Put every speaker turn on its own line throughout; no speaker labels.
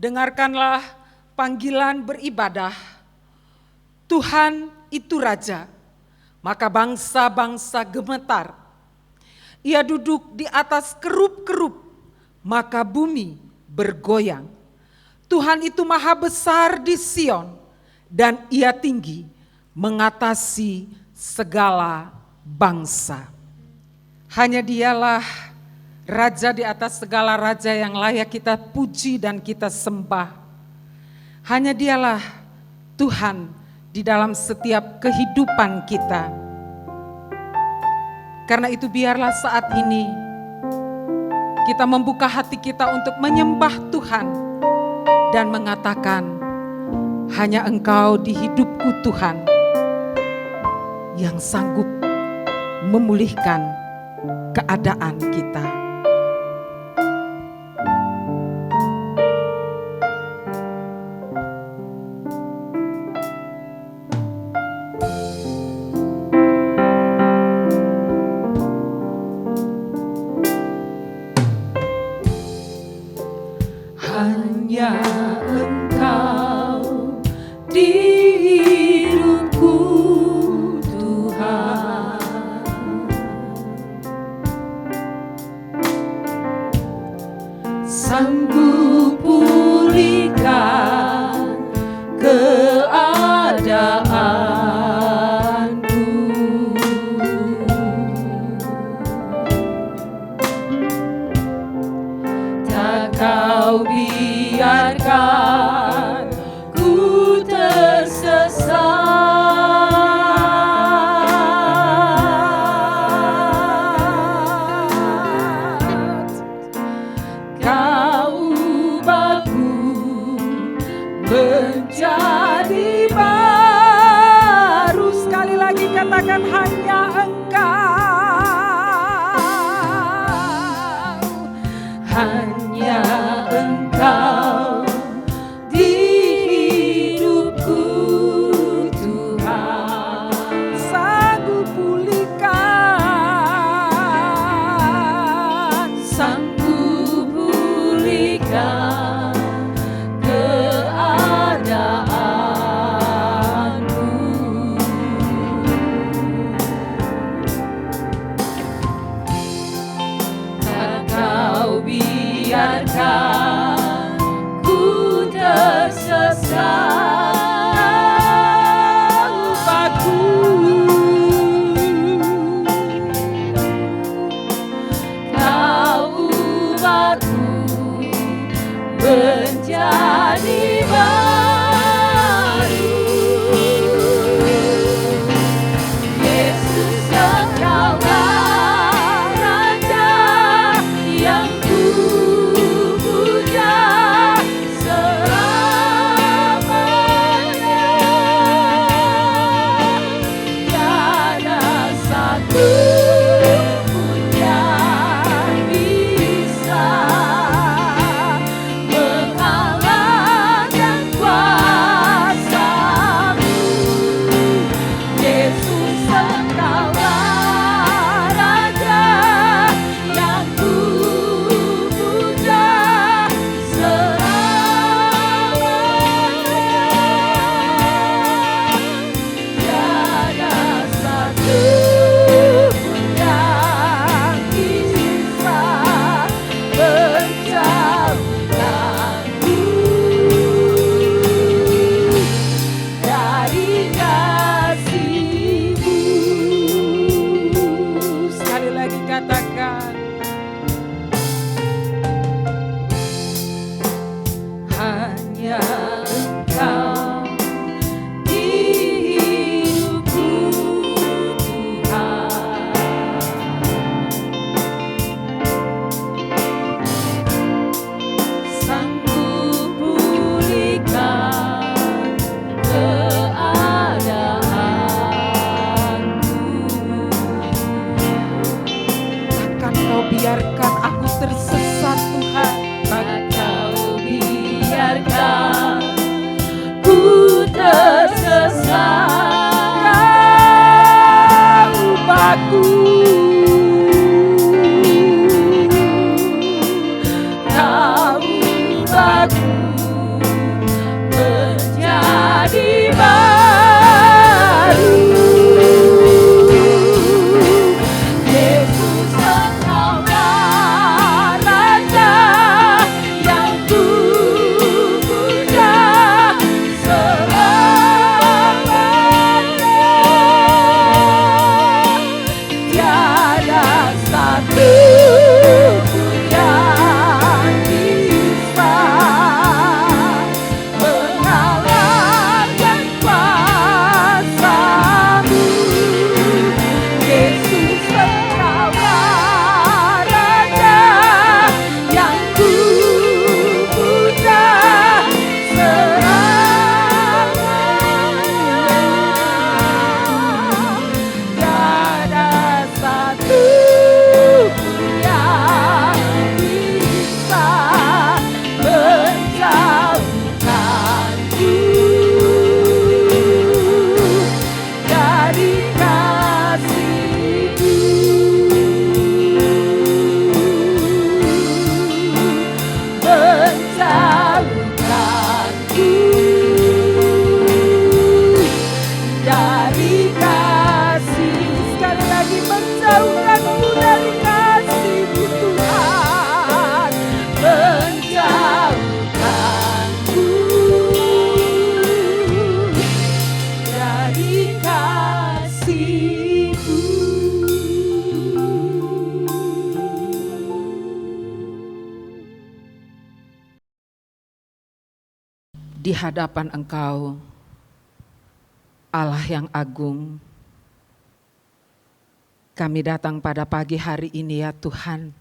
Dengarkanlah panggilan beribadah. Tuhan itu Raja, maka bangsa-bangsa gemetar. Ia duduk di atas kerup-kerup, maka bumi bergoyang. Tuhan itu maha besar di Sion, dan ia tinggi mengatasi segala bangsa. Hanya dialah Raja di atas segala raja yang layak kita puji dan kita sembah. Hanya dialah Tuhan di dalam setiap kehidupan kita. Karena itu biarlah saat ini kita membuka hati kita untuk menyembah Tuhan dan mengatakan, hanya Engkau di hidupku Tuhan yang sanggup memulihkan keadaan kita.
Hanya Engkau di hidupku Tuhan, sanggup pulihkan keadaanku. Tak Kau biarkan ku tersesat. Kau ubahku menjadi baru. Sekali lagi katakan, hanya Engkau, hanya Engkau di hidupku Tuhan, sanggup pulihkan, sanggup pulihkan keadaanku. Tak Kau biarkan ku tersesat. Kau ubahku menjadi baru. Yesus, Engkaulah Raja yang ku puja selamanya. Tiada satu pun yang bisa mengalahkan kuasa-Mu. Yesus, Engkaulah Raja yang ku puja selamanya. Tiada satu pun yang bisa menjauhkanku dari kasih-Mu. Sekali lagi katakan, hanya Engkau di hidupku Tuhan, sanggup pulihkan keadaanku.
Takkan Kau biarkan aku tersesat Tuhan.
Tak Kau biarkan ku tersesat. Kau ubahku, kau ubahku lagi menjauhkanku dari kasih-Mu Tuhan, menjauhkanku dari kasih-Mu.
Di hadapan Engkau, Allah yang agung, kami datang pada pagi hari ini ya Tuhan.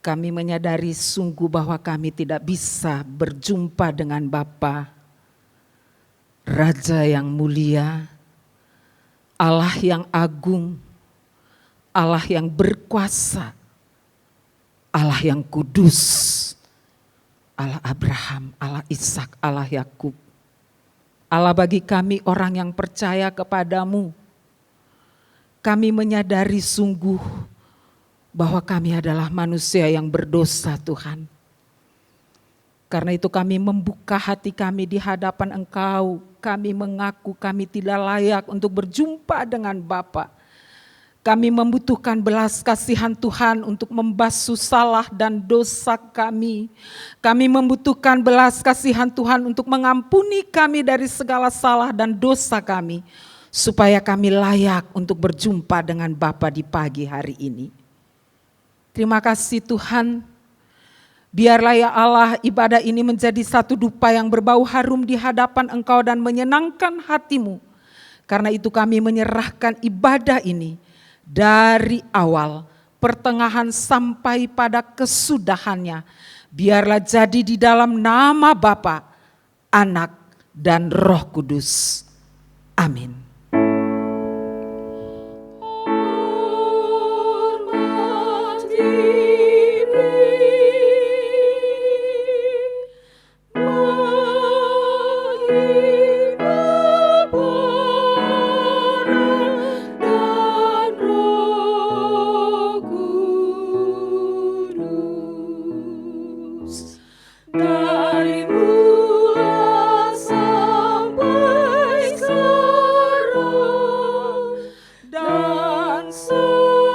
Kami menyadari sungguh bahwa kami tidak bisa berjumpa dengan Bapa, Raja yang mulia, Allah yang agung, Allah yang berkuasa, Allah yang kudus, Allah Abraham, Allah Ishak, Allah Yakub. Allah bagi kami orang yang percaya kepadamu. Kami menyadari sungguh bahwa kami adalah manusia yang berdosa Tuhan. Karena itu kami membuka hati kami di hadapan Engkau. Kami mengaku kami tidak layak untuk berjumpa dengan Bapa. Kami membutuhkan belas kasihan Tuhan untuk membasuh salah dan dosa kami. Kami membutuhkan belas kasihan Tuhan untuk mengampuni kami dari segala salah dan dosa kami, supaya kami layak untuk berjumpa dengan Bapa di pagi hari ini. Terima kasih Tuhan. Biarlah ya Allah ibadah ini menjadi satu dupa yang berbau harum di hadapan Engkau dan menyenangkan hati-Mu. Karena itu kami menyerahkan ibadah ini dari awal, pertengahan sampai pada kesudahannya. Biarlah jadi di dalam nama Bapa, Anak, dan Roh Kudus. Amin.
Dari mula sampai sekarang dan seterusnya,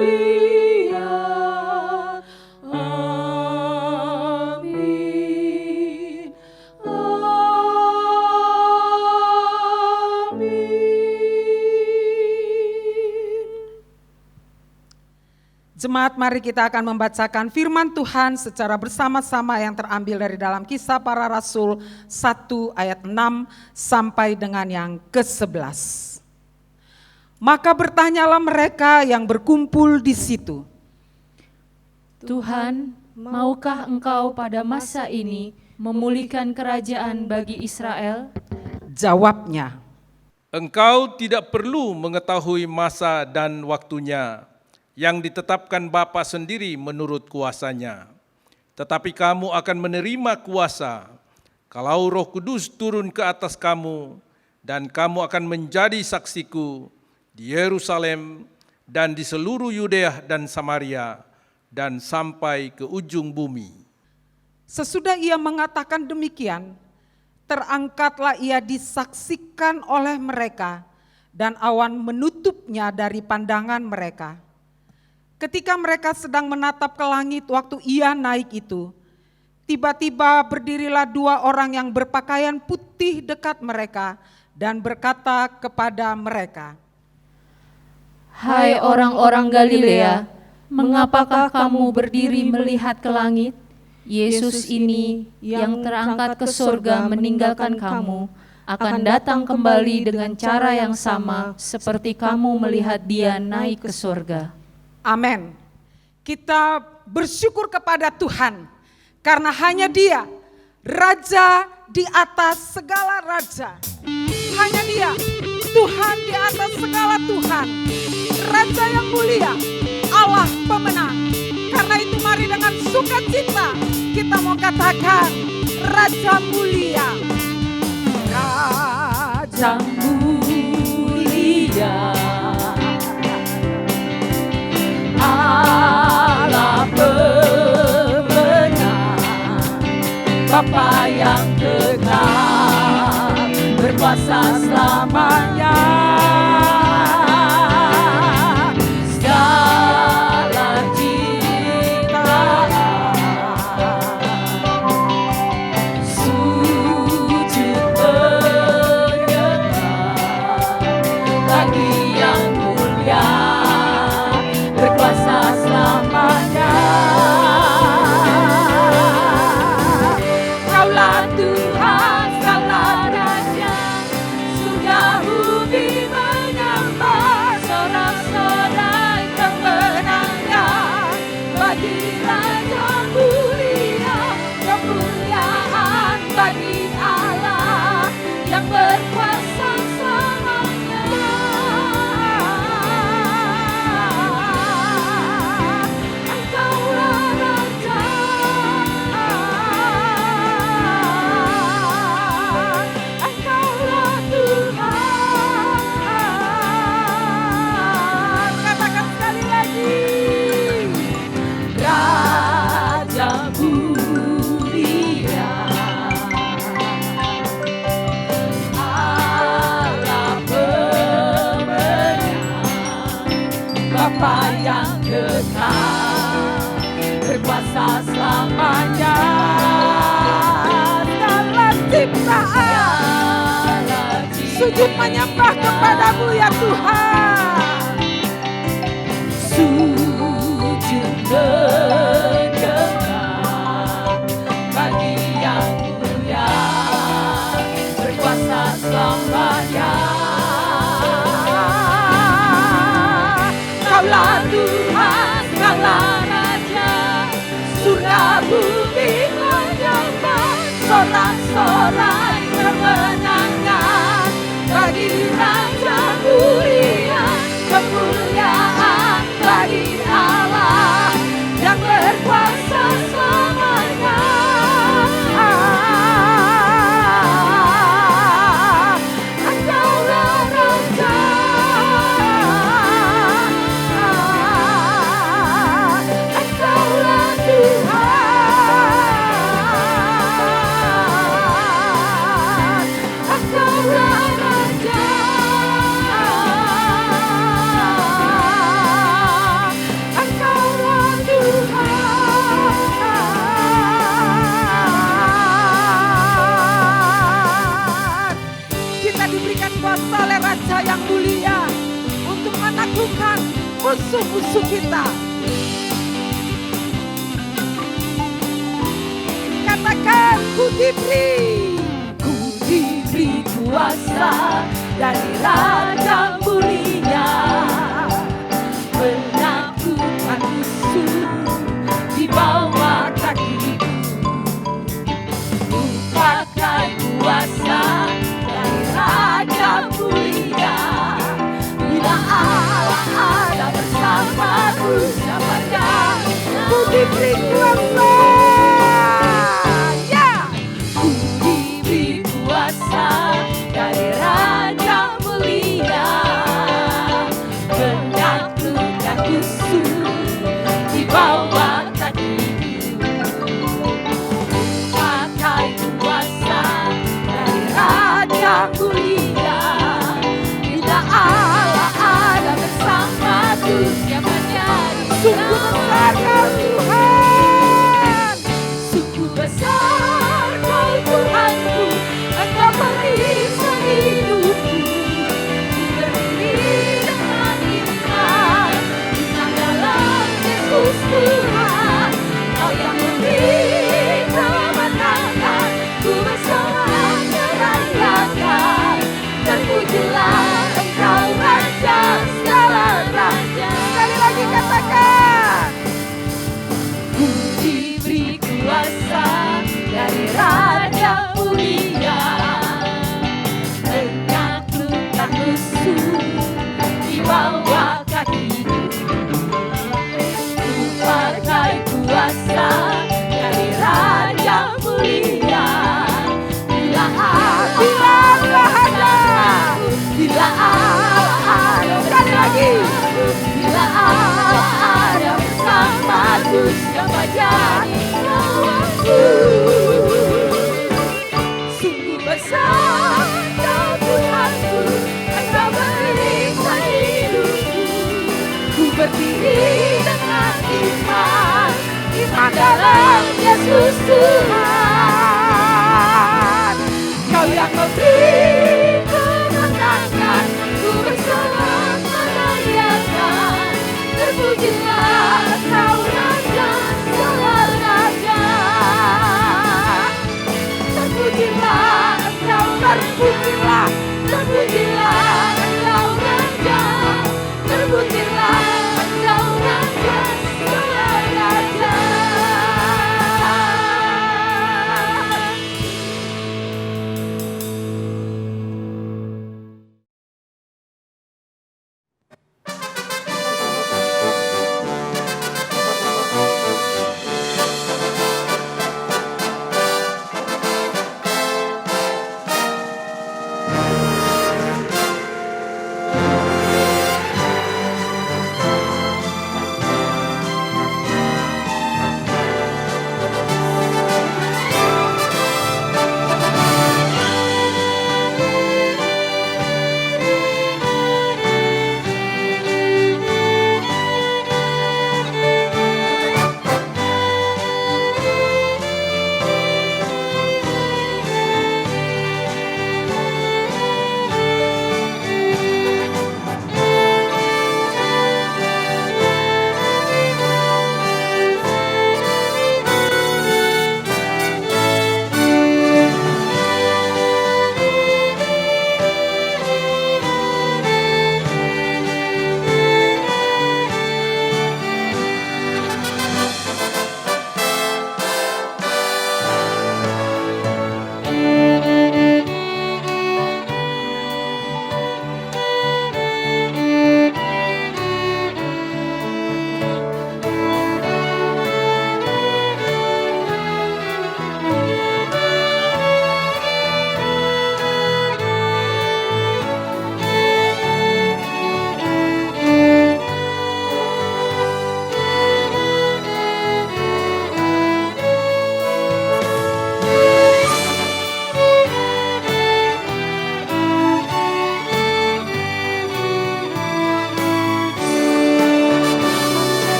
termulia. Amin.
Jemaat, mari kita akan membacakan firman Tuhan secara bersama-sama yang terambil dari dalam Kisah Para Rasul 1 ayat 6 sampai dengan yang ke-11. Maka bertanyalah mereka yang berkumpul di situ,
Tuhan, maukah Engkau pada masa ini memulihkan kerajaan bagi Israel?
Jawabnya,
Engkau tidak perlu mengetahui masa dan waktunya yang ditetapkan Bapa sendiri menurut kuasanya. Tetapi kamu akan menerima kuasa kalau Roh Kudus turun ke atas kamu, dan kamu akan menjadi saksiku di Yerusalem dan di seluruh Yudea dan Samaria dan sampai ke ujung bumi.
sesudah ia mengatakan demikian, terangkatlah ia disaksikan oleh mereka, dan awan menutupnya dari pandangan mereka. Ketika mereka sedang menatap ke langit waktu ia naik itu, tiba-tiba berdirilah dua orang yang berpakaian putih dekat mereka dan berkata kepada mereka,
Hai orang-orang Galilea, mengapakah kamu berdiri melihat ke langit? Yesus ini yang terangkat ke surga meninggalkan kamu, akan datang kembali dengan cara yang sama seperti kamu melihat dia naik ke surga.
Amin. Kita bersyukur kepada Tuhan karena hanya Dia, Raja di atas segala raja. Hanya Dia, Tuhan di atas segala Tuhan, Raja yang mulia, Allah pemenang. Karena itu mari dengan sukacita kita mau katakan, Raja mulia, Raja
mulia, Allah Bapa yang kekal, berkuasa selamanya. Segala ciptaan sujud menyembah bagi yang mulia, berkuasa selamanya. Kaulah Tuhan segala raja, surga bumi menyembah, sorak-sorai kemenangan bagi Raja mulia, kemuliaan bagi Allah yang berkuasa selamanya. Engkaulah Raja, Engkaulah Tuhan. Katakan sekali lagi, Raja mulia, Allah pemenang, Bapa yang kekal, berkuasa selamanya. Segala ciptaan sujud menyembah kepadamu ya Tuhan. Sujud menyembah bagi yang mulia, berkuasa selamanya. Kaulah Tuhan segala raja, surga bumi menyembah, sorak-sorai kemenangan bagi Raja mulia, kemuliaan bagi Allah yang berkuasa selamanya. Engkaulah Raja, Engkaulah Tuhan, Engkaulah Raja, Engkaulah Tuhan. Kita diberikan kuasa oleh Raja yang mulia untuk menaklukkan musuh-musuh kita. Katakan, ku diberi kuasa dari Raja mulia, menaklukkan musuh di bawah kakiku. Ku pakai kuasa dari Raja mulia, bila Allah ada bersamaku, siapanya ku diberi kuasa. Ku diberi kuasa dari Raja mulia, menaklukkan musuh di bawah kakiku. Pakai kuasa dari Raja mulia, bila Allah ada bersamaku, siapanya sungguh besar kau Tuhan, sungguh besar kau Tuhanku, Engkau perisa hidupku. Ku berdiri dengan iman dalam Yesus Tuhan, Kau yang memberi kemenangan, ku bersorak merayakan. Terpujilah Engkau Raja segala raja. Sekali lagi katakan, ku diberi kuasa dari Raja mulia, menaklukkan musuh di bawah kakiku. Ku pakai kuasa dari Raja mulia, bila Allah ada, bila Allah ada, sekali lagi, bila Allah ada bersamaku, siapa jadi lawanku.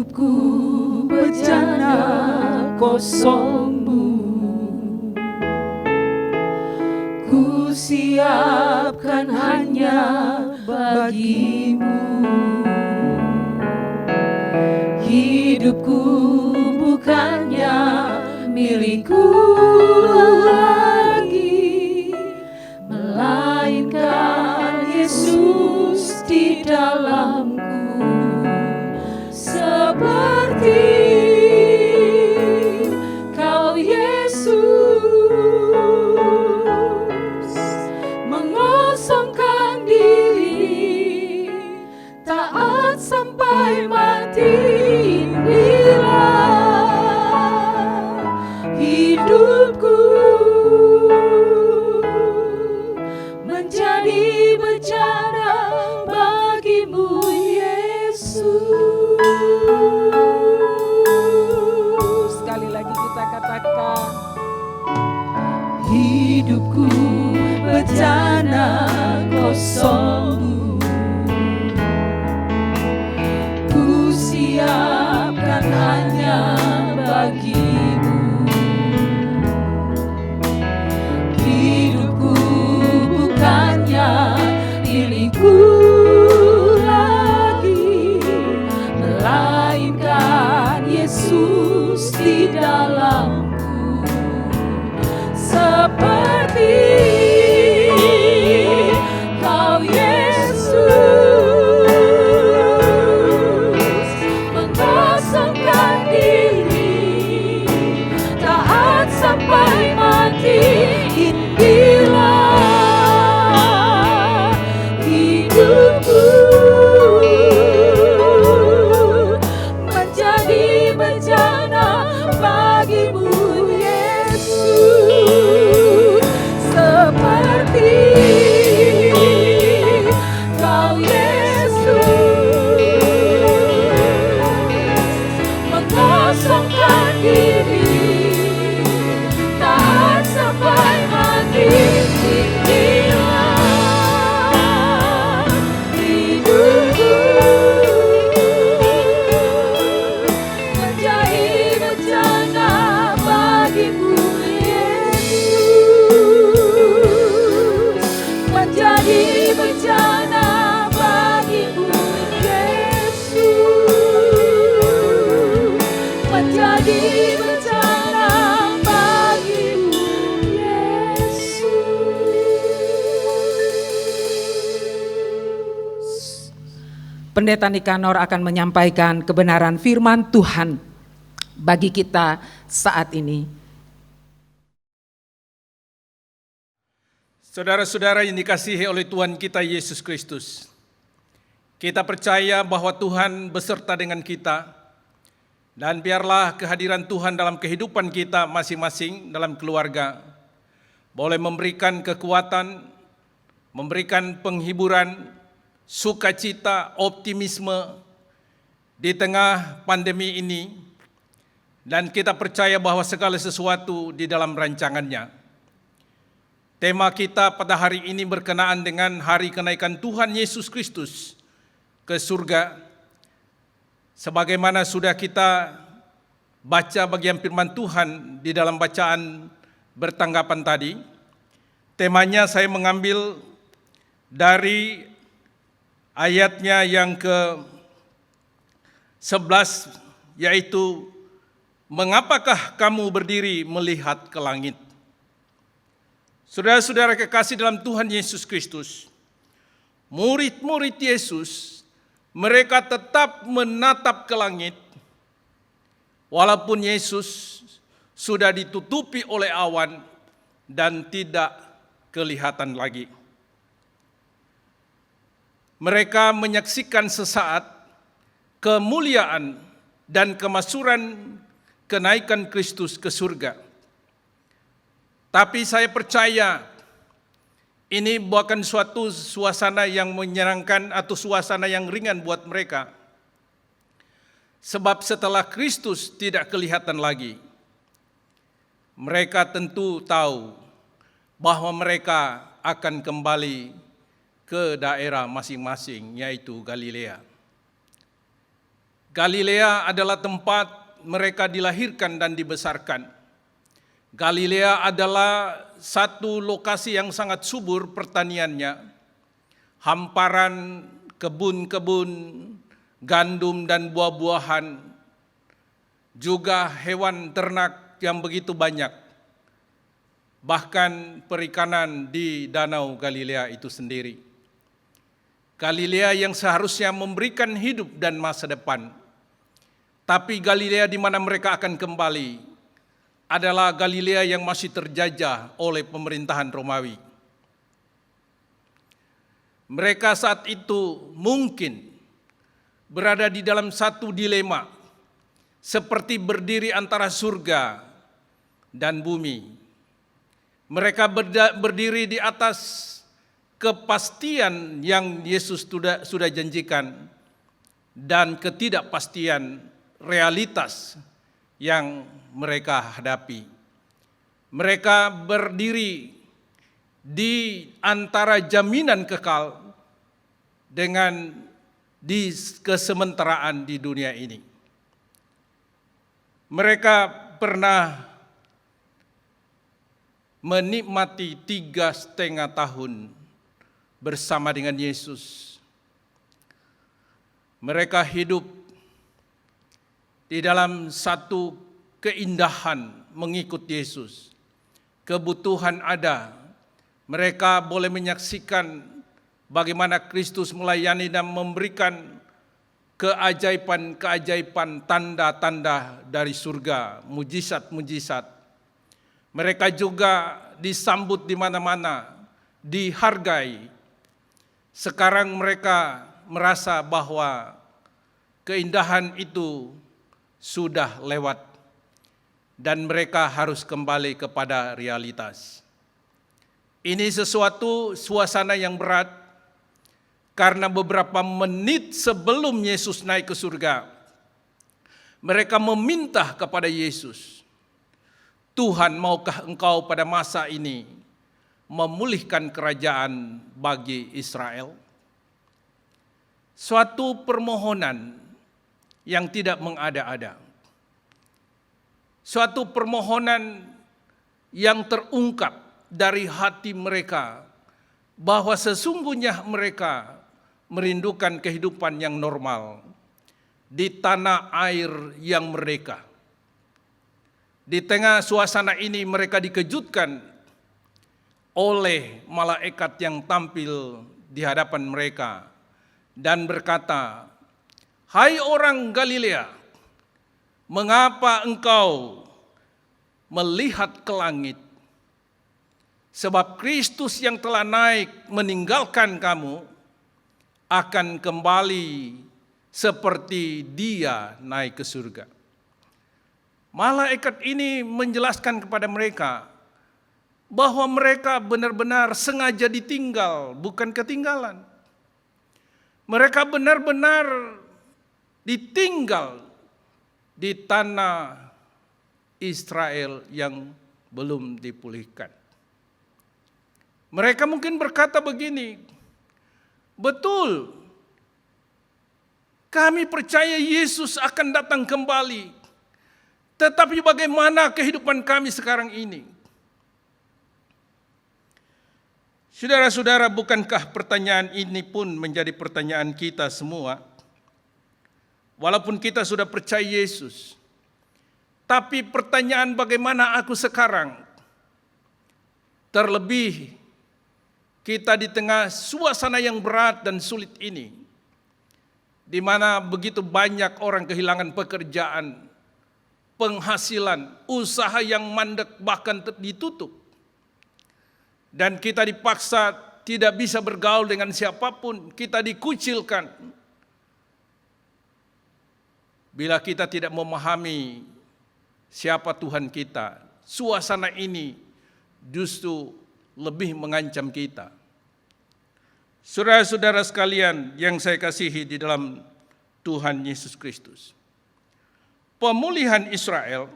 Hidupku bejana kosongmu, ku siapkan hanya bagimu. Hidupku bukannya milikku lagi, melainkan Yesus di dalamku. Seperti Kau Yesus mengosongkan diri, taat sampai mati. Hidupku menjadi bejana bagimu, Yesus.
Sekali lagi kita katakan,
hidupku bejana kosongmu, ku siapkan hanya bagimu. Hidupku bukannya milikku lagi, melainkan Yesus di dalamku. Seperti Kau Yesus mengosongkan diri, taat sampai mati. Inilah hidupku menjadi bejana bagimu, Yesus. Seperti Kau Yesus mengosongkan diri, taat sampai mati. Inilah hidupku menjadi bejana bagimu, Yesus. Menjadi bejana bagimu, Yesus. Menjadi bejana bagimu, Yesus.
Pendeta Nikanor akan menyampaikan kebenaran firman Tuhan bagi kita saat ini.
Saudara-saudara yang dikasihi oleh Tuhan kita Yesus Kristus, kita percaya bahwa Tuhan beserta dengan kita, dan biarlah kehadiran Tuhan dalam kehidupan kita masing-masing dalam keluarga boleh memberikan kekuatan, memberikan penghiburan, sukacita, optimisme di tengah pandemi ini, dan kita percaya bahwa segala sesuatu di dalam rancangannya. Tema kita pada hari ini berkenaan dengan hari kenaikan Tuhan Yesus Kristus ke surga. Sebagaimana sudah kita baca bagian firman Tuhan di dalam bacaan bertanggapan tadi, temanya saya mengambil dari ayatnya yang ke-11, yaitu, mengapakah kamu berdiri melihat ke langit? Saudara-saudara kekasih dalam Tuhan Yesus Kristus, murid-murid Yesus, mereka tetap menatap ke langit, walaupun Yesus sudah ditutupi oleh awan dan tidak kelihatan lagi. Mereka menyaksikan sesaat kemuliaan dan kemaksuran kenaikan Kristus ke surga. Tapi saya percaya ini bukan suatu suasana yang menyenangkan atau suasana yang ringan buat mereka. Sebab setelah Kristus tidak kelihatan lagi, mereka tentu tahu bahwa mereka akan kembali ke daerah masing-masing, yaitu Galilea. Galilea adalah tempat mereka dilahirkan dan dibesarkan. Galilea adalah satu lokasi yang sangat subur pertaniannya. Hamparan kebun-kebun, gandum dan buah-buahan, juga hewan ternak yang begitu banyak. Bahkan perikanan di Danau Galilea itu sendiri. Galilea yang seharusnya memberikan hidup dan masa depan. Tapi Galilea di mana mereka akan kembali adalah Galilea yang masih terjajah oleh pemerintahan Romawi. Mereka saat itu mungkin berada di dalam satu dilema, seperti berdiri antara surga dan bumi. Mereka berdiri di atas kepastian yang Yesus sudah janjikan dan ketidakpastian realitas yang mereka hadapi. Mereka berdiri di antara jaminan kekal dengan di kesementaraan di dunia ini. Mereka pernah menikmati 3,5 tahun bersama dengan Yesus. Mereka hidup di dalam satu keindahan mengikut Yesus. Kebutuhan ada. Mereka boleh menyaksikan bagaimana Kristus melayani dan memberikan keajaiban-keajaiban, tanda-tanda dari surga, mujizat-mujizat. Mereka juga disambut di mana-mana, dihargai. Sekarang mereka merasa bahwa keindahan itu sudah lewat dan mereka harus kembali kepada realitas. Ini suasana yang berat karena beberapa menit sebelum Yesus naik ke surga, mereka meminta kepada Yesus, Tuhan, maukah Engkau pada masa ini memulihkan kerajaan bagi Israel? Suatu permohonan yang tidak mengada-ada. Suatu permohonan yang terungkap dari hati mereka bahwa sesungguhnya mereka merindukan kehidupan yang normal di tanah air yang merdeka. Di tengah suasana ini mereka dikejutkan oleh malaikat yang tampil di hadapan mereka dan berkata, "Hai orang Galilea, mengapa engkau melihat ke langit? Sebab Kristus yang telah naik meninggalkan kamu akan kembali seperti Dia naik ke surga." Malaikat ini menjelaskan kepada mereka bahwa mereka benar-benar sengaja ditinggal, bukan ketinggalan. Mereka benar-benar ditinggal di tanah Israel yang belum dipulihkan. Mereka mungkin berkata begini, betul, kami percaya Yesus akan datang kembali, tetapi bagaimana kehidupan kami sekarang ini? Saudara-saudara, bukankah pertanyaan ini pun menjadi pertanyaan kita semua? Walaupun kita sudah percaya Yesus, tapi pertanyaan bagaimana aku sekarang? Terlebih kita di tengah suasana yang berat dan sulit ini, di mana begitu banyak orang kehilangan pekerjaan, penghasilan, usaha yang mandek bahkan ditutup. Dan kita dipaksa tidak bisa bergaul dengan siapapun, kita dikucilkan. Bila kita tidak memahami siapa Tuhan kita, suasana ini justru lebih mengancam kita. Saudara-saudara sekalian yang saya kasihi di dalam Tuhan Yesus Kristus, pemulihan Israel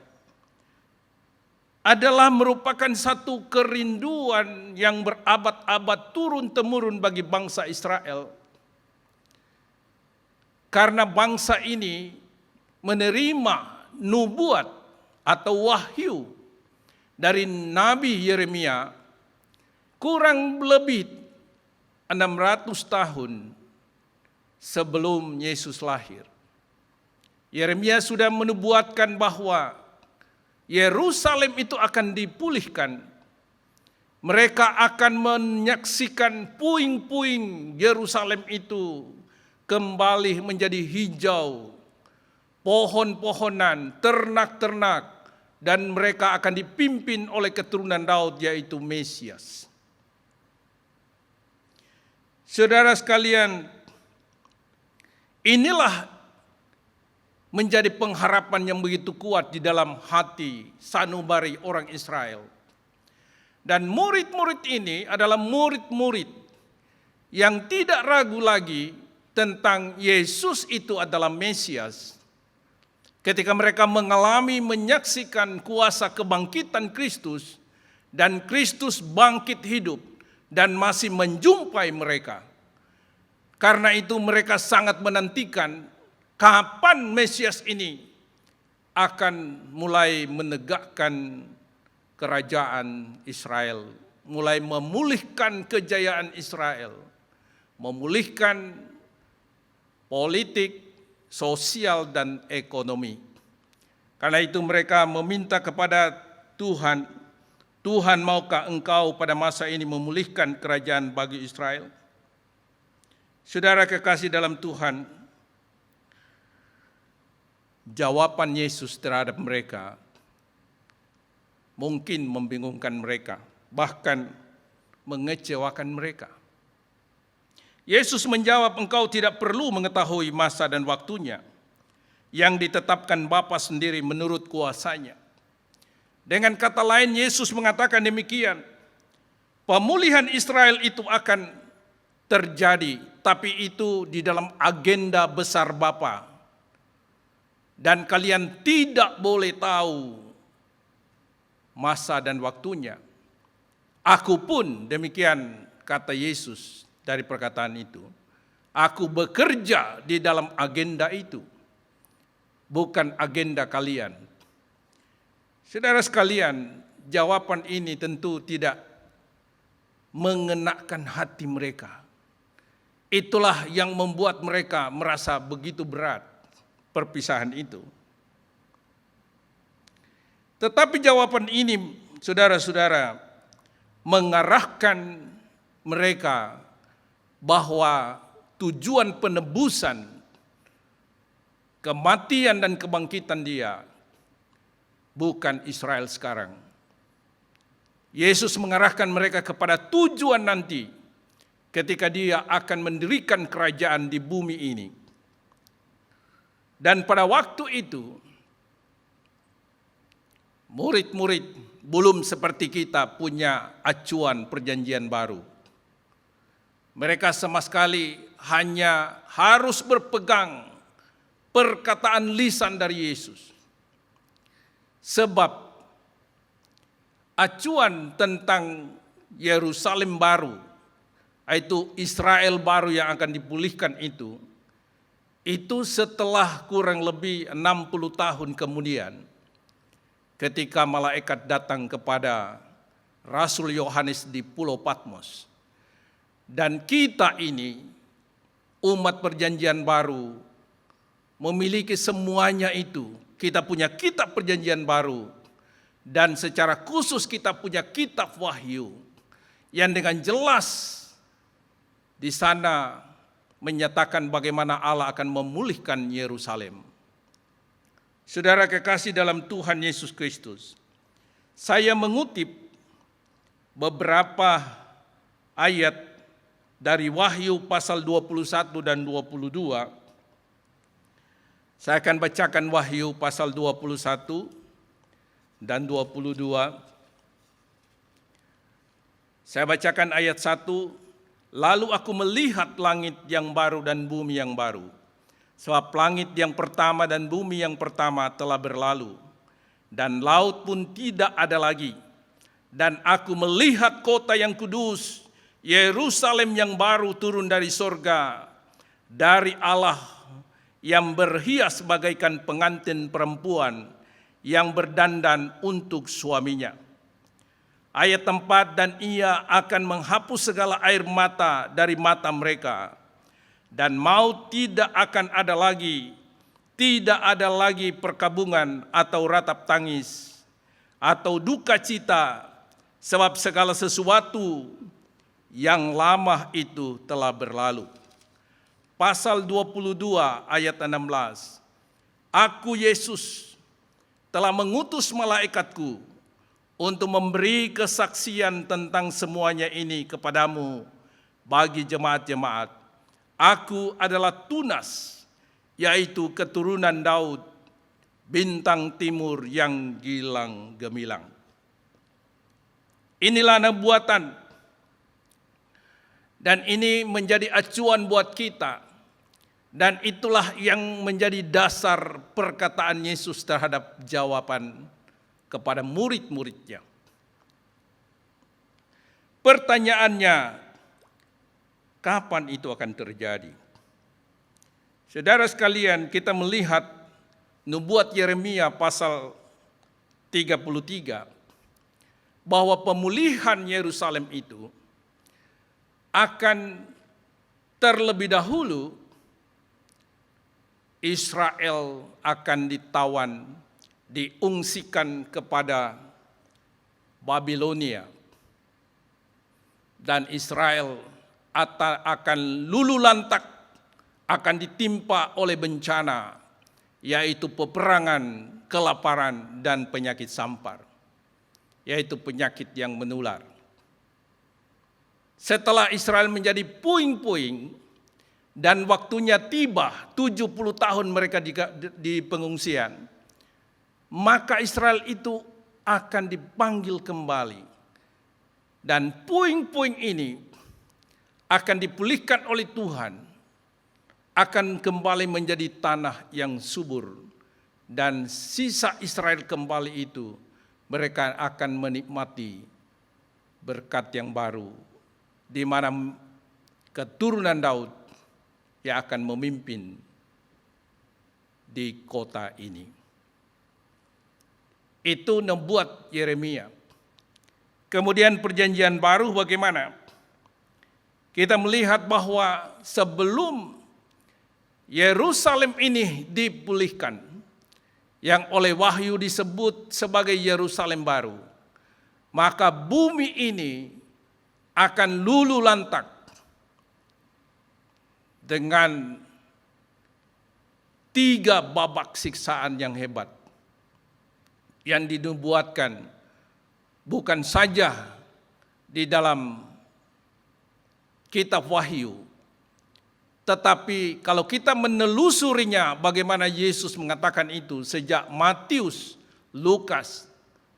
adalah merupakan satu kerinduan yang berabad-abad turun-temurun bagi bangsa Israel. Karena bangsa ini menerima nubuat atau wahyu dari Nabi Yeremia kurang lebih 600 tahun sebelum Yesus lahir. Yeremia sudah menubuatkan bahwa Yerusalem itu akan dipulihkan. Mereka akan menyaksikan puing-puing Yerusalem itu kembali menjadi hijau, pohon-pohonan, ternak-ternak, dan mereka akan dipimpin oleh keturunan Daud, yaitu Mesias. Saudara sekalian, inilah menjadi pengharapan yang begitu kuat di dalam hati sanubari orang Israel. Dan murid-murid ini adalah murid-murid yang tidak ragu lagi tentang Yesus itu adalah Mesias. Ketika mereka menyaksikan kuasa kebangkitan Kristus, dan Kristus bangkit hidup dan masih menjumpai mereka. Karena itu mereka sangat menantikan kapan Mesias ini akan mulai menegakkan kerajaan Israel, mulai memulihkan kejayaan Israel, memulihkan politik, sosial, dan ekonomi. Karena itu mereka meminta kepada Tuhan, Tuhan, maukah Engkau pada masa ini memulihkan kerajaan bagi Israel? Saudara kekasih dalam Tuhan, jawaban Yesus terhadap mereka mungkin membingungkan mereka, bahkan mengecewakan mereka. Yesus menjawab, engkau tidak perlu mengetahui masa dan waktunya yang ditetapkan Bapa sendiri menurut kuasanya. Dengan kata lain, Yesus mengatakan demikian, pemulihan Israel itu akan terjadi, tapi itu di dalam agenda besar Bapa. Dan kalian tidak boleh tahu masa dan waktunya. Aku pun demikian, kata Yesus dari perkataan itu. Aku bekerja di dalam agenda itu, bukan agenda kalian. Saudara sekalian, jawaban ini tentu tidak mengenakan hati mereka. Itulah yang membuat mereka merasa begitu berat perpisahan itu. Tetapi jawaban ini, saudara-saudara, mengarahkan mereka bahwa tujuan penebusan, kematian dan kebangkitan Dia bukan Israel sekarang. Yesus mengarahkan mereka kepada tujuan nanti ketika Dia akan mendirikan kerajaan di bumi ini. Dan pada waktu itu, murid-murid belum seperti kita punya acuan perjanjian baru. Mereka sama sekali hanya harus berpegang perkataan lisan dari Yesus. Sebab acuan tentang Yerusalem baru, yaitu Israel baru yang akan dipulihkan itu setelah kurang lebih 60 tahun kemudian, ketika malaikat datang kepada Rasul Yohanes di Pulau Patmos. Dan kita ini, umat perjanjian baru, memiliki semuanya itu. Kita punya kitab perjanjian baru, dan secara khusus kita punya kitab Wahyu, yang dengan jelas di sana menyatakan bagaimana Allah akan memulihkan Yerusalem. Saudara kekasih dalam Tuhan Yesus Kristus, saya mengutip beberapa ayat dari Wahyu pasal 21 dan 22. Saya akan bacakan Wahyu pasal 21 dan 22. Saya bacakan ayat 1. Lalu aku melihat langit yang baru dan bumi yang baru. Sebab langit yang pertama dan bumi yang pertama telah berlalu, dan laut pun tidak ada lagi. Dan aku melihat kota yang kudus, Yerusalem yang baru turun dari sorga, dari Allah, yang berhias bagaikan pengantin perempuan yang berdandan untuk suaminya. Ayat 4, dan ia akan menghapus segala air mata dari mata mereka, dan maut tidak akan ada lagi, tidak ada lagi perkabungan atau ratap tangis, atau duka cita, sebab segala sesuatu yang lama itu telah berlalu. Pasal 22 ayat 16, Aku Yesus telah mengutus malaikatku untuk memberi kesaksian tentang semuanya ini kepadamu bagi jemaat-jemaat. Aku adalah Tunas, yaitu keturunan Daud, bintang timur yang gilang gemilang. Inilah nubuatan, dan ini menjadi acuan buat kita, dan itulah yang menjadi dasar perkataan Yesus terhadap jawaban kepada murid-muridnya. Pertanyaannya, kapan itu akan terjadi? Saudara sekalian, kita melihat nubuat Yeremia pasal 33 bahwa pemulihan Yerusalem itu akan terlebih dahulu Israel akan ditawan, diungsikan kepada Babilonia, dan Israel akan lulu lantak, akan ditimpa oleh bencana, yaitu peperangan, kelaparan, dan penyakit sampar, yaitu penyakit yang menular. Setelah Israel menjadi puing-puing dan waktunya tiba, 70 tahun mereka di pengungsian, maka Israel itu akan dipanggil kembali. Dan puing-puing ini akan dipulihkan oleh Tuhan, akan kembali menjadi tanah yang subur. Dan sisa Israel kembali itu, mereka akan menikmati berkat yang baru, di mana keturunan Daud yang akan memimpin di kota ini. Itu nubuat Yeremia. Kemudian perjanjian baru bagaimana? Kita melihat bahwa sebelum Yerusalem ini dipulihkan, yang oleh wahyu disebut sebagai Yerusalem baru, maka bumi ini akan lulu lantak dengan 3 babak siksaan yang hebat yang dinubuatkan bukan saja di dalam kitab Wahyu, tetapi kalau kita menelusurinya bagaimana Yesus mengatakan itu sejak Matius, Lukas,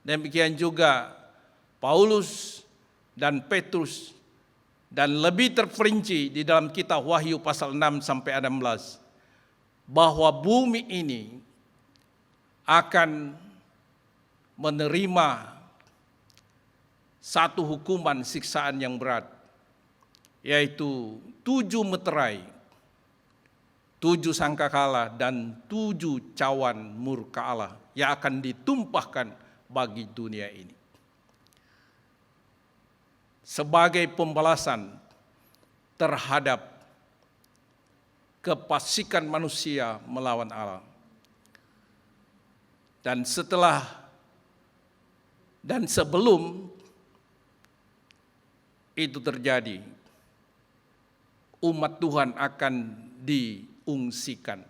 demikian juga Paulus dan Petrus, dan lebih terperinci di dalam kitab Wahyu pasal 6 sampai 16, bahwa bumi ini akan menerima satu hukuman siksaan yang berat, yaitu 7 meterai, 7 sangkakala, dan 7 cawan murka Allah yang akan ditumpahkan bagi dunia ini sebagai pembalasan terhadap kefasikan manusia melawan Allah. Dan setelah dan sebelum itu terjadi, umat Tuhan akan diungsikan.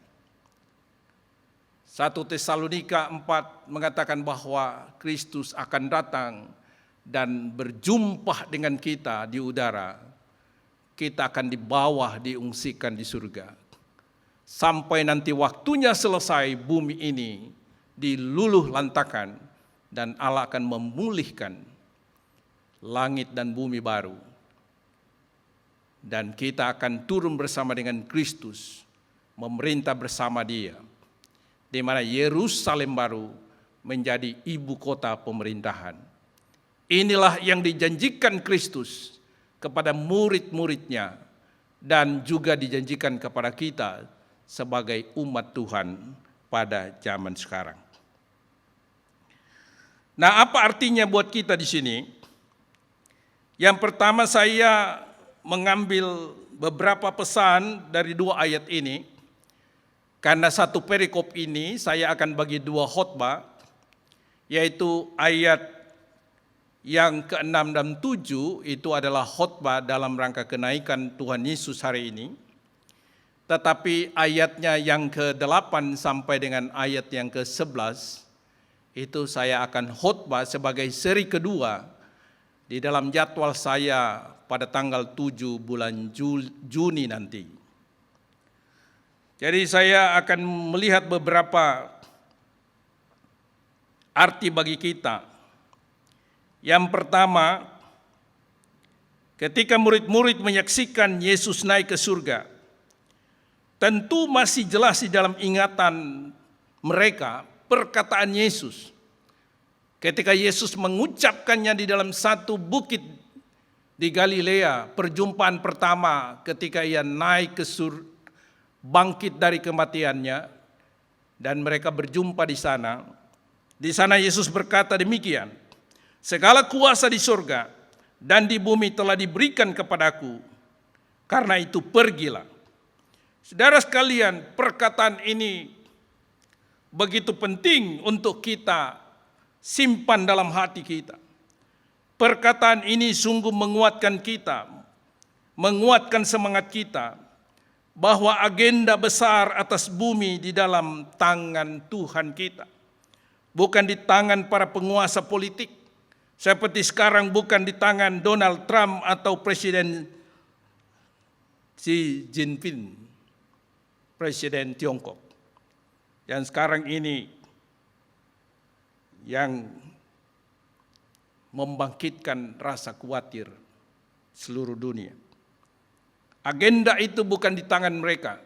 1 Tesalonika 4 mengatakan bahwa Kristus akan datang dan berjumpa dengan kita di udara. Kita akan di bawah diungsikan di surga. Sampai nanti waktunya selesai, bumi ini diluluh lantakan dan Allah akan memulihkan langit dan bumi baru. Dan kita akan turun bersama dengan Kristus, memerintah bersama Dia, di mana Yerusalem baru menjadi ibu kota pemerintahan. Inilah yang dijanjikan Kristus kepada murid-muridnya dan juga dijanjikan kepada kita sebagai umat Tuhan pada zaman sekarang. Nah, apa artinya buat kita di sini? Yang pertama, saya mengambil beberapa pesan dari 2 ayat ini. Karena satu perikop ini saya akan bagi 2 khotbah, yaitu ayat yang ke-6 dan 7 itu adalah khotbah dalam rangka kenaikan Tuhan Yesus hari ini. Tetapi ayatnya yang ke-8 sampai dengan ayat yang ke-11 itu saya akan khotbah sebagai seri kedua di dalam jadwal saya pada tanggal 7 bulan Juni nanti. Jadi saya akan melihat beberapa arti bagi kita. Yang pertama, ketika murid-murid menyaksikan Yesus naik ke surga, tentu masih jelas di dalam ingatan mereka perkataan Yesus. Ketika Yesus mengucapkannya di dalam satu bukit di Galilea, perjumpaan pertama ketika ia naik ke bangkit dari kematiannya, dan mereka berjumpa di sana. Di sana Yesus berkata demikian, "Segala kuasa di surga dan di bumi telah diberikan kepadaku, karena itu pergilah." Saudara sekalian, perkataan ini begitu penting untuk kita simpan dalam hati kita. Perkataan ini sungguh menguatkan kita, menguatkan semangat kita, bahwa agenda besar atas bumi di dalam tangan Tuhan kita. Bukan di tangan para penguasa politik, seperti sekarang bukan di tangan Donald Trump atau Presiden Xi Jinping, Presiden Tiongkok. Yang sekarang ini yang membangkitkan rasa khawatir seluruh dunia. Agenda itu bukan di tangan mereka.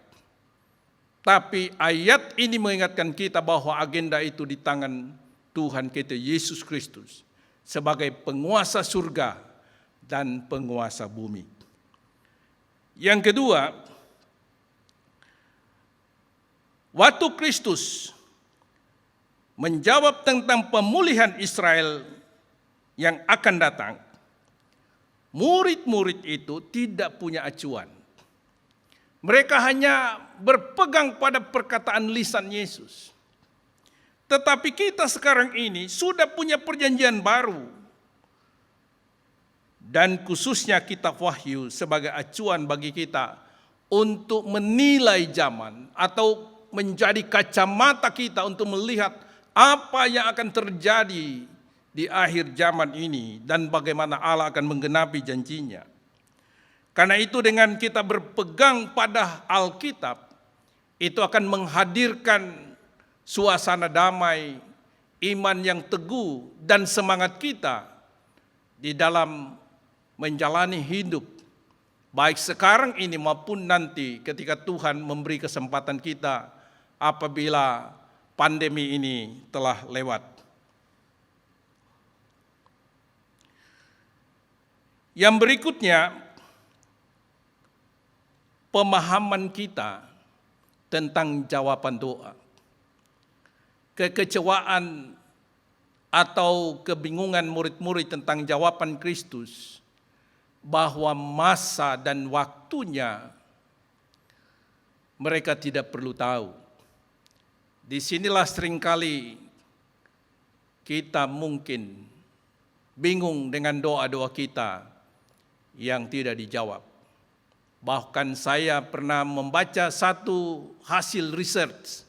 Tapi ayat ini mengingatkan kita bahwa agenda itu di tangan Tuhan kita Yesus Kristus sebagai penguasa surga dan penguasa bumi. Yang kedua, waktu Kristus menjawab tentang pemulihan Israel yang akan datang, murid-murid itu tidak punya acuan. Mereka hanya berpegang pada perkataan lisan Yesus. Tetapi kita sekarang ini sudah punya perjanjian baru. Dan khususnya kitab Wahyu sebagai acuan bagi kita untuk menilai zaman atau menjadi kacamata kita untuk melihat apa yang akan terjadi di akhir zaman ini dan bagaimana Allah akan menggenapi janjinya. Karena itu dengan kita berpegang pada Alkitab, itu akan menghadirkan suasana damai, iman yang teguh, dan semangat kita di dalam menjalani hidup, baik sekarang ini maupun nanti ketika Tuhan memberi kesempatan kita apabila pandemi ini telah lewat. Yang berikutnya, pemahaman kita tentang jawaban doa. Kekecewaan atau kebingungan murid-murid tentang jawaban Kristus bahwa masa dan waktunya mereka tidak perlu tahu. Disinilah seringkali kita mungkin bingung dengan doa-doa kita yang tidak dijawab. Bahkan saya pernah membaca satu hasil research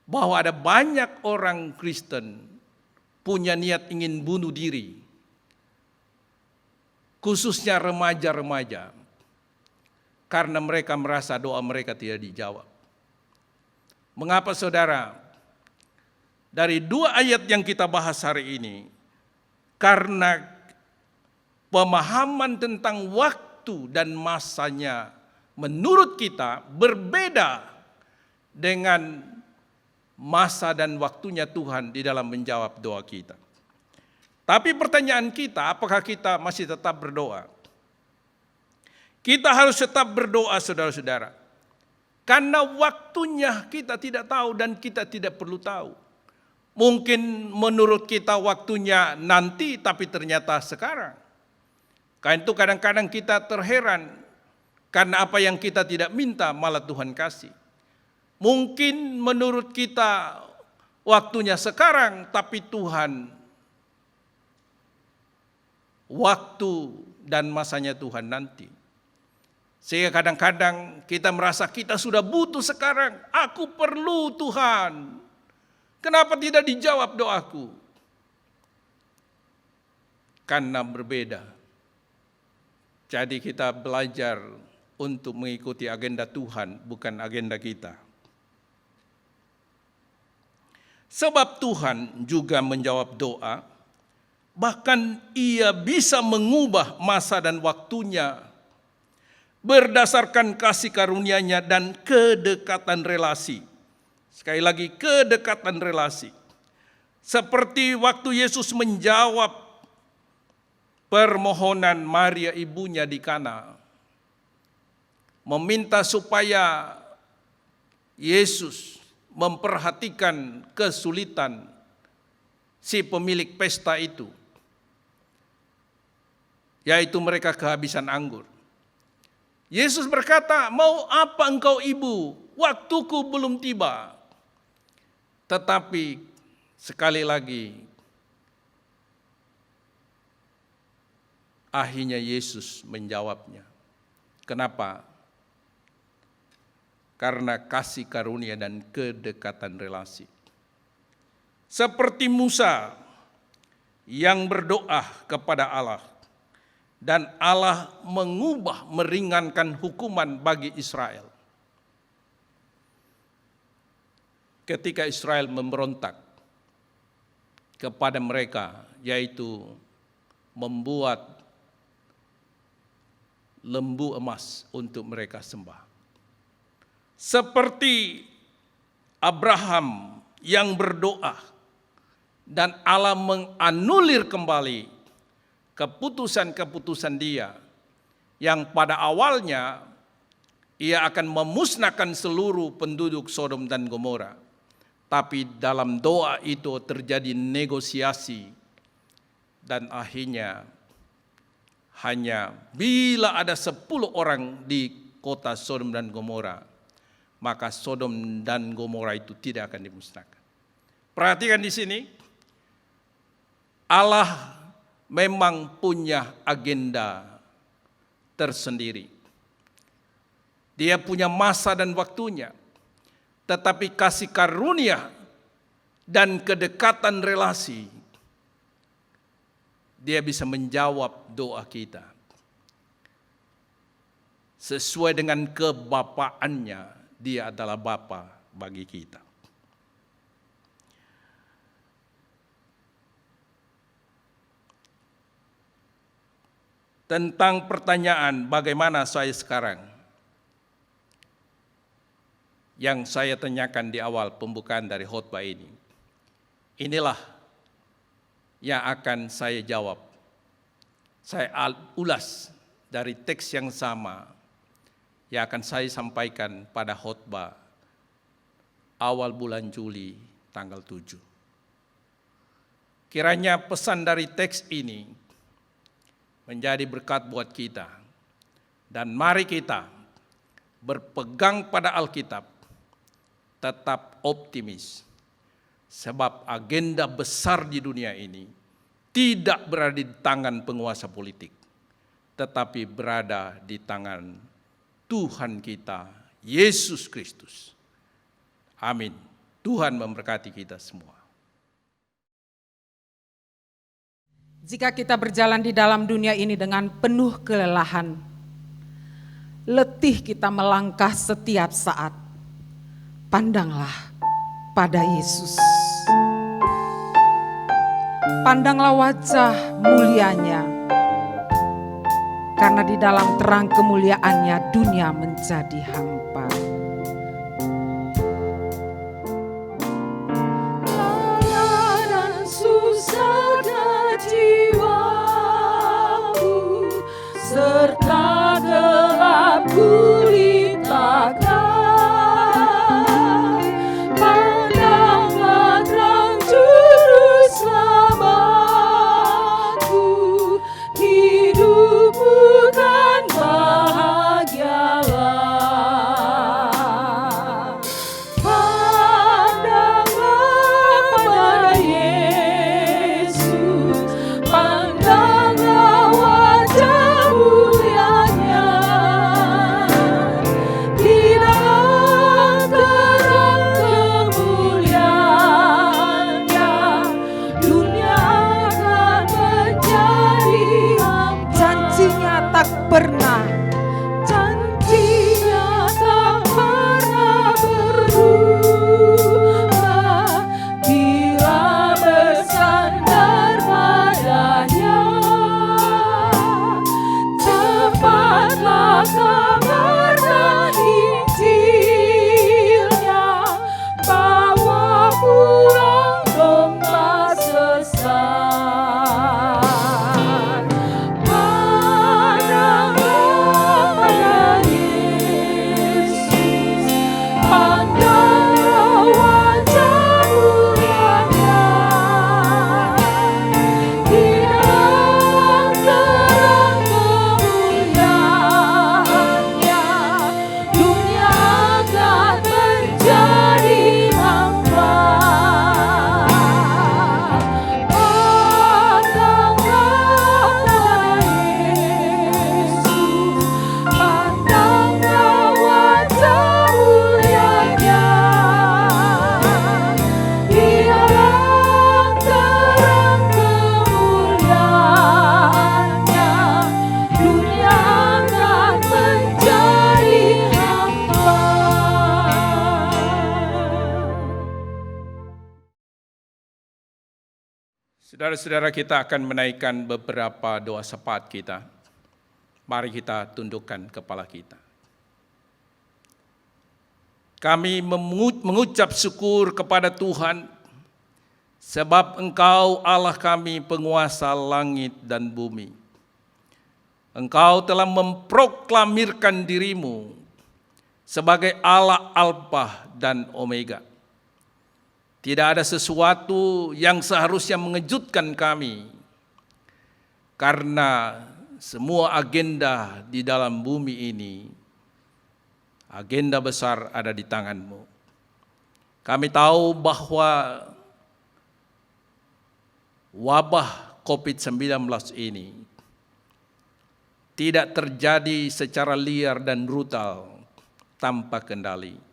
bahwa ada banyak orang Kristen punya niat ingin bunuh diri, khususnya remaja-remaja, karena mereka merasa doa mereka tidak dijawab. Mengapa saudara? Dari 2 ayat yang kita bahas hari ini, karena pemahaman tentang waktu dan masanya menurut kita berbeda dengan masa dan waktunya Tuhan di dalam menjawab doa kita. Tapi pertanyaan kita, apakah kita masih tetap berdoa? Kita harus tetap berdoa, saudara-saudara. Karena waktunya kita tidak tahu dan kita tidak perlu tahu. Mungkin menurut kita waktunya nanti, tapi ternyata sekarang. Karena itu kadang-kadang kita terheran, karena apa yang kita tidak minta malah Tuhan kasih. Mungkin menurut kita waktunya sekarang, tapi Tuhan waktu dan masanya Tuhan nanti. Sehingga kadang-kadang kita merasa kita sudah butuh sekarang. Aku perlu Tuhan. Kenapa tidak dijawab doaku? Karena berbeda. Jadi kita belajar untuk mengikuti agenda Tuhan, bukan agenda kita. Sebab Tuhan juga menjawab doa, bahkan Ia bisa mengubah masa dan waktunya berdasarkan kasih karunia-Nya dan kedekatan relasi. Sekali lagi, kedekatan relasi. Seperti waktu Yesus menjawab permohonan Maria ibunya di Kana, meminta supaya Yesus memperhatikan kesulitan si pemilik pesta itu, yaitu mereka kehabisan anggur. Yesus berkata, mau apa engkau ibu? Waktuku belum tiba. Tetapi sekali lagi, akhirnya Yesus menjawabnya. Kenapa? Karena kasih karunia dan kedekatan relasi. Seperti Musa yang berdoa kepada Allah, dan Allah mengubah meringankan hukuman bagi Israel. Ketika Israel memberontak kepada mereka, yaitu membuat lembu emas untuk mereka sembah. Seperti Abraham yang berdoa dan Allah menganulir kembali keputusan-keputusan dia yang pada awalnya ia akan memusnahkan seluruh penduduk Sodom dan Gomora. Tapi dalam doa itu terjadi negosiasi dan akhirnya hanya bila ada 10 orang di kota Sodom dan Gomora, maka Sodom dan Gomora itu tidak akan dimusnahkan. Perhatikan di sini, Allah memang punya agenda tersendiri. Dia punya masa dan waktunya. Tetapi kasih karunia dan kedekatan relasi, Dia bisa menjawab doa kita. Sesuai dengan kebapaannya, Dia adalah Bapa bagi kita. Tentang pertanyaan bagaimana saya sekarang, yang saya tanyakan di awal pembukaan dari khotbah ini, inilah yang akan saya jawab. Saya ulas dari teks yang sama yang akan saya sampaikan pada khotbah awal bulan Juli tanggal 7. Kiranya pesan dari teks ini menjadi berkat buat kita. Dan mari kita berpegang pada Alkitab, tetap optimis. Sebab agenda besar di dunia ini tidak berada di tangan penguasa politik, tetapi berada di tangan Tuhan kita, Yesus Kristus. Amin. Tuhan memberkati kita semua.
Jika kita berjalan di dalam dunia ini dengan penuh kelelahan, letih kita melangkah setiap saat, pandanglah pada Yesus. Pandanglah wajah mulianya, karena di dalam terang kemuliaannya dunia menjadi hampa.
Lelah dan susahnya jiwaku, serta gelap gulitakan.
Saudara-saudara, kita akan menaikkan beberapa doa syafaat kita. Mari kita tundukkan kepala kita. Kami mengucap syukur kepada Tuhan, sebab Engkau Allah kami, penguasa langit dan bumi. Engkau telah memproklamirkan dirimu sebagai Allah Alfa dan Omega. Tidak ada sesuatu yang seharusnya mengejutkan kami, karena semua agenda di dalam bumi ini, agenda besar ada di tangan-Mu. Kami tahu bahwa wabah COVID-19 ini tidak terjadi secara liar dan brutal tanpa kendali.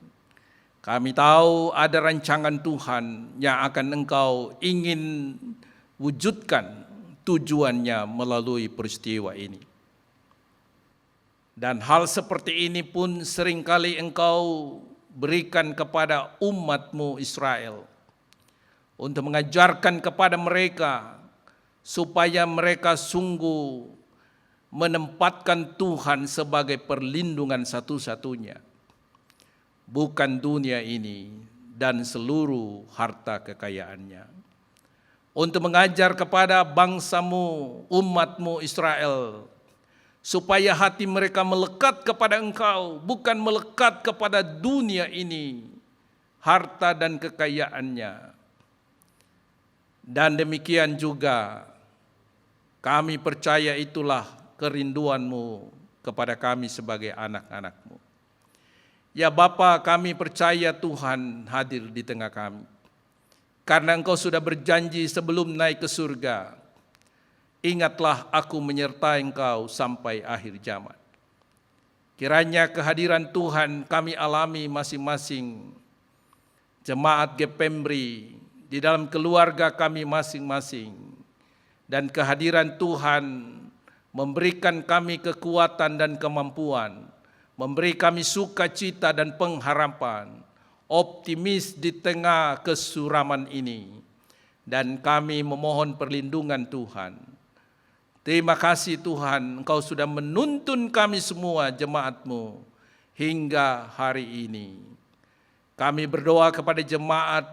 Kami tahu ada rancangan Tuhan yang akan Engkau ingin wujudkan tujuannya melalui peristiwa ini. Dan hal seperti ini pun seringkali Engkau berikan kepada umat-Mu Israel untuk mengajarkan kepada mereka supaya mereka sungguh menempatkan Tuhan sebagai perlindungan satu-satunya, bukan dunia ini dan seluruh harta kekayaannya. Untuk mengajar kepada bangsa-Mu, umat-Mu Israel, supaya hati mereka melekat kepada Engkau, bukan melekat kepada dunia ini, harta dan kekayaannya. Dan demikian juga kami percaya itulah kerinduan-Mu kepada kami sebagai anak-anak-Mu. Ya Bapa, kami percaya Tuhan hadir di tengah kami. Karena Engkau sudah berjanji sebelum naik ke surga, ingatlah aku menyertai Engkau sampai akhir zaman. Kiranya kehadiran Tuhan kami alami masing-masing jemaat Gepembri, di dalam keluarga kami masing-masing. Dan kehadiran Tuhan memberikan kami kekuatan dan kemampuan, memberi kami sukacita dan pengharapan, optimis di tengah kesuraman ini. Dan kami memohon perlindungan Tuhan. Terima kasih Tuhan, Engkau sudah menuntun kami semua jemaat-Mu hingga hari ini. Kami berdoa kepada jemaat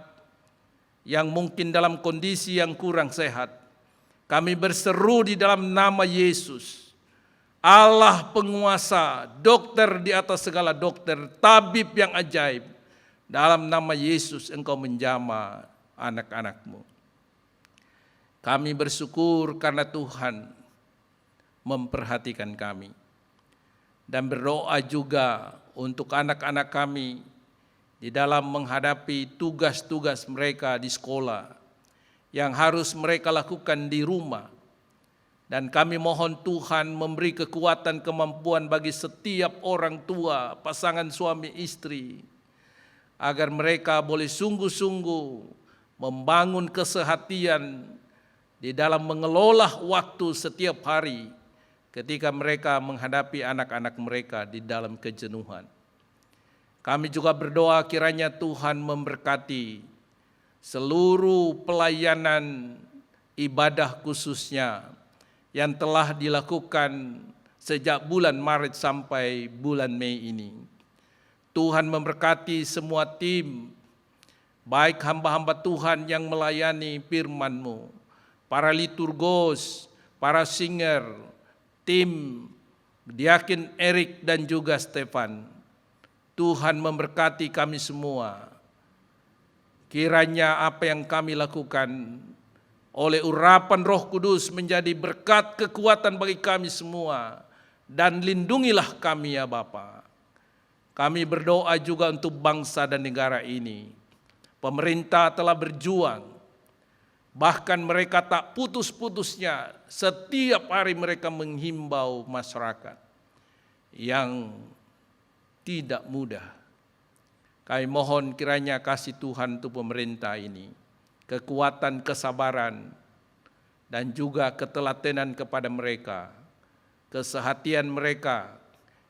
yang mungkin dalam kondisi yang kurang sehat. Kami berseru di dalam nama Yesus, Allah penguasa, dokter di atas segala dokter, tabib yang ajaib. Dalam nama Yesus Engkau menjamah anak-anak-Mu. Kami bersyukur karena Tuhan memperhatikan kami. Dan berdoa juga untuk anak-anak kami di dalam menghadapi tugas-tugas mereka di sekolah yang harus mereka lakukan di rumah. Dan kami mohon Tuhan memberi kekuatan kemampuan bagi setiap orang tua, pasangan suami istri, agar mereka boleh sungguh-sungguh membangun kesehatian di dalam mengelola waktu setiap hari ketika mereka menghadapi anak-anak mereka di dalam kejenuhan. Kami juga berdoa kiranya Tuhan memberkati seluruh pelayanan ibadah khususnya yang telah dilakukan sejak bulan Maret sampai bulan Mei ini. Tuhan memberkati semua tim, baik hamba-hamba Tuhan yang melayani firman-Mu, para liturgos, para singer, tim Diakin Erik dan juga Stefan. Tuhan memberkati kami semua. Kiranya apa yang kami lakukan oleh urapan Roh Kudus menjadi berkat kekuatan bagi kami semua. Dan lindungilah kami ya Bapa. Kami berdoa juga untuk bangsa dan negara ini. Pemerintah telah berjuang. Bahkan mereka tak putus-putusnya setiap hari mereka menghimbau masyarakat yang tidak mudah. Kami mohon kiranya kasih Tuhan untuk pemerintah ini, kekuatan kesabaran dan juga ketelatenan kepada mereka, kesehatian mereka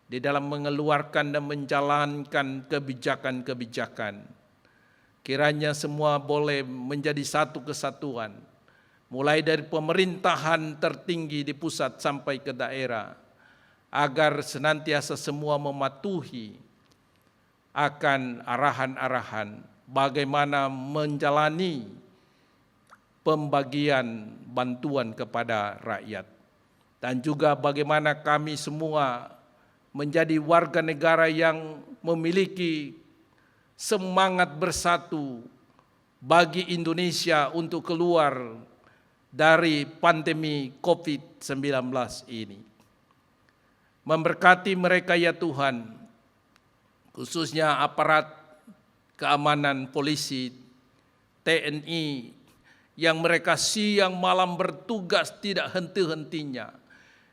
di dalam mengeluarkan dan menjalankan kebijakan-kebijakan. Kiranya semua boleh menjadi satu kesatuan, mulai dari pemerintahan tertinggi di pusat sampai ke daerah, agar senantiasa semua mematuhi akan arahan-arahan bagaimana menjalani pembagian bantuan kepada rakyat, dan juga bagaimana kami semua menjadi warga negara yang memiliki semangat bersatu bagi Indonesia untuk keluar dari pandemi COVID-19 ini. Memberkati mereka ya Tuhan, khususnya aparat keamanan polisi, TNI, yang mereka siang malam bertugas tidak henti-hentinya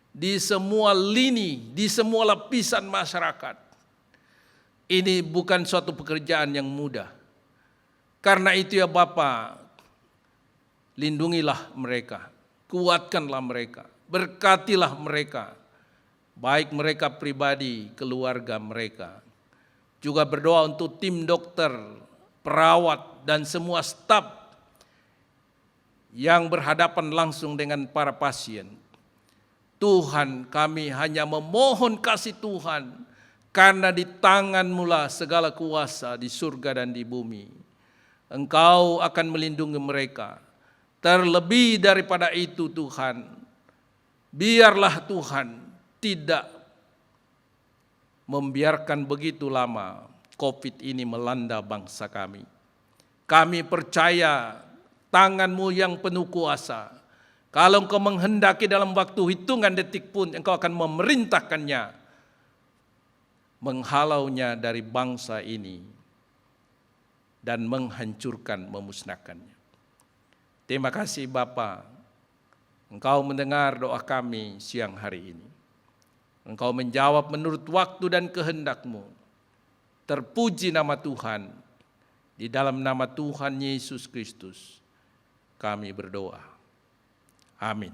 di semua lini, di semua lapisan masyarakat. Ini bukan suatu pekerjaan yang mudah. Karena itu ya Bapa, lindungilah mereka, kuatkanlah mereka, berkatilah mereka, baik mereka pribadi, keluarga mereka. Juga berdoa untuk tim dokter, perawat, dan semua staf yang berhadapan langsung dengan para pasien. Tuhan, kami hanya memohon kasih Tuhan, karena di tangan-Mu lah segala kuasa di surga dan di bumi. Engkau akan melindungi mereka. Terlebih daripada itu Tuhan, biarlah Tuhan tidak membiarkan begitu lama COVID ini melanda bangsa kami. Kami percaya tangan-Mu yang penuh kuasa. Kalau Engkau menghendaki dalam waktu hitungan detik pun Engkau akan memerintahkannya, menghalaunya dari bangsa ini dan menghancurkan, memusnahkannya. Terima kasih Bapa, Engkau mendengar doa kami siang hari ini. Engkau menjawab menurut waktu dan kehendak-Mu. Terpuji nama Tuhan. Di dalam nama Tuhan Yesus Kristus kami berdoa. Amin.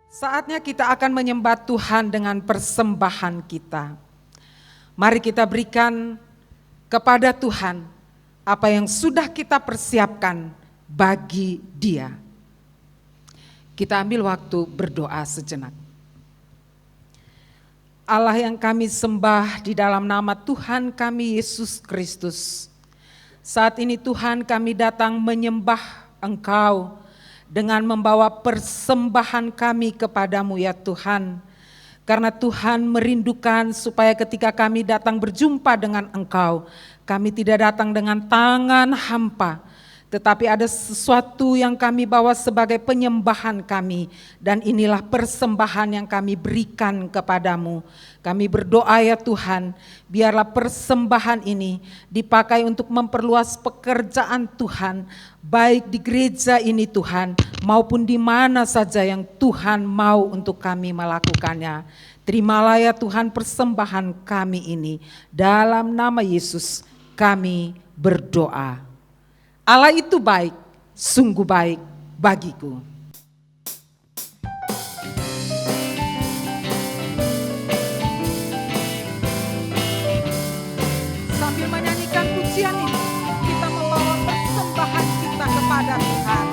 Saatnya kita akan menyembah Tuhan dengan persembahan kita. Mari kita berikan kepada Tuhan apa yang sudah kita persiapkan bagi Dia. Kita ambil waktu berdoa sejenak. Allah yang kami sembah di dalam nama Tuhan kami Yesus Kristus. Saat ini Tuhan kami datang menyembah Engkau dengan membawa persembahan kami kepadamu ya Tuhan. Karena Tuhan merindukan supaya ketika kami datang berjumpa dengan Engkau, kami tidak datang dengan tangan hampa, tetapi ada sesuatu yang kami bawa sebagai penyembahan kami, dan inilah persembahan yang kami berikan kepadamu. Kami berdoa ya Tuhan, biarlah persembahan ini dipakai untuk memperluas pekerjaan Tuhan, baik di gereja ini Tuhan, maupun di mana saja yang Tuhan mau untuk kami melakukannya. Terimalah ya Tuhan persembahan kami ini, dalam nama Yesus kami berdoa. Allah itu baik, sungguh baik bagiku. Sambil menyanyikan pujian ini, kita membawa persembahan kita kepada Tuhan.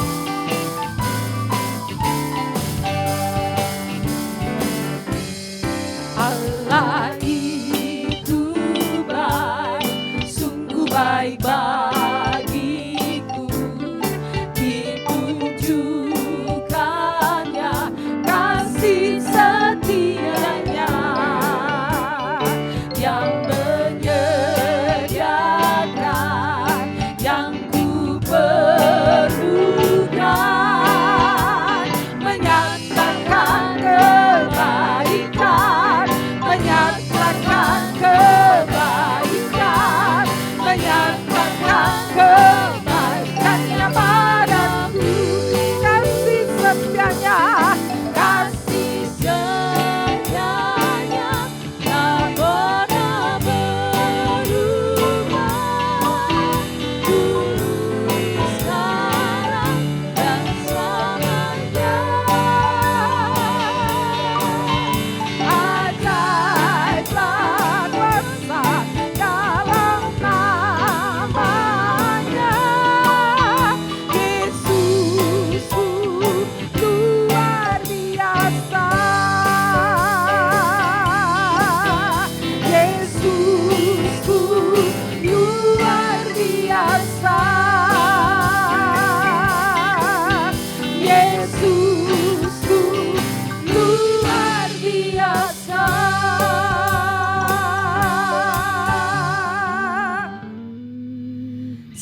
Allah itu baik, sungguh baik bagiku, ditunjukkannya kasih setianya yang menyediakan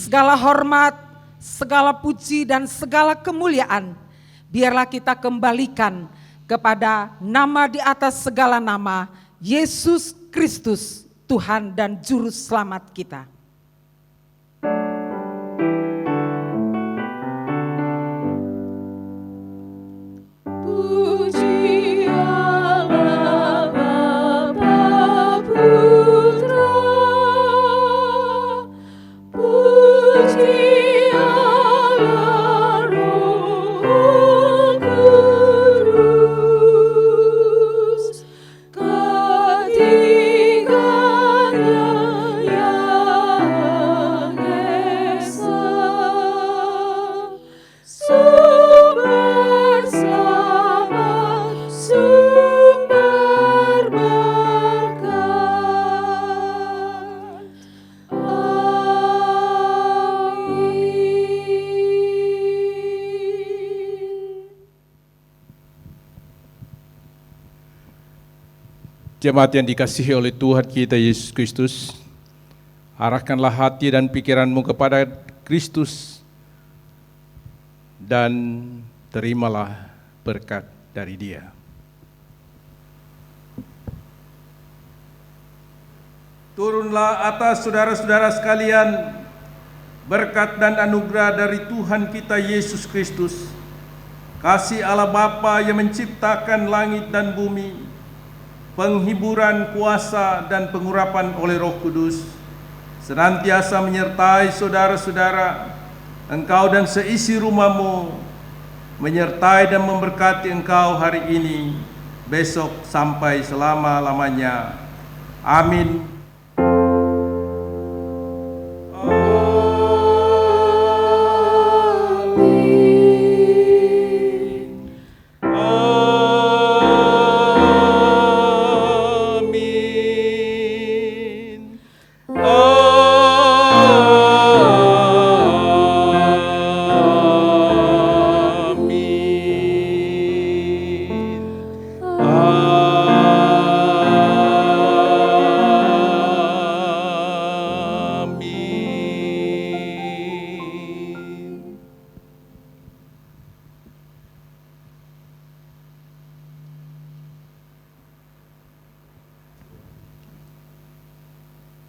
segala hormat, segala puji dan segala kemuliaan biarlah kita kembalikan kepada nama di atas segala nama, Yesus Kristus, Tuhan dan Juru Selamat kita.
Puji Allah Bapa Putra, puji Allah Roh Kudus, ketiganya yang esa, sumber selamat, sumber berkat. Amin.
Jemaat yang dikasihi oleh Tuhan kita Yesus Kristus, arahkanlah hati dan pikiranmu kepada Kristus dan terimalah berkat dari Dia. Turunlah atas saudara-saudara sekalian berkat dan anugerah dari Tuhan kita Yesus Kristus, kasih Allah Bapa yang menciptakan langit dan bumi, penghiburan, kuasa, dan pengurapan oleh Roh Kudus, senantiasa menyertai saudara-saudara, engkau dan seisi rumahmu, menyertai dan memberkati engkau hari ini, besok, sampai selama-lamanya. Amin.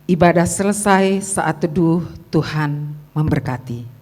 Ibadah selesai, saat teduh Tuhan memberkati.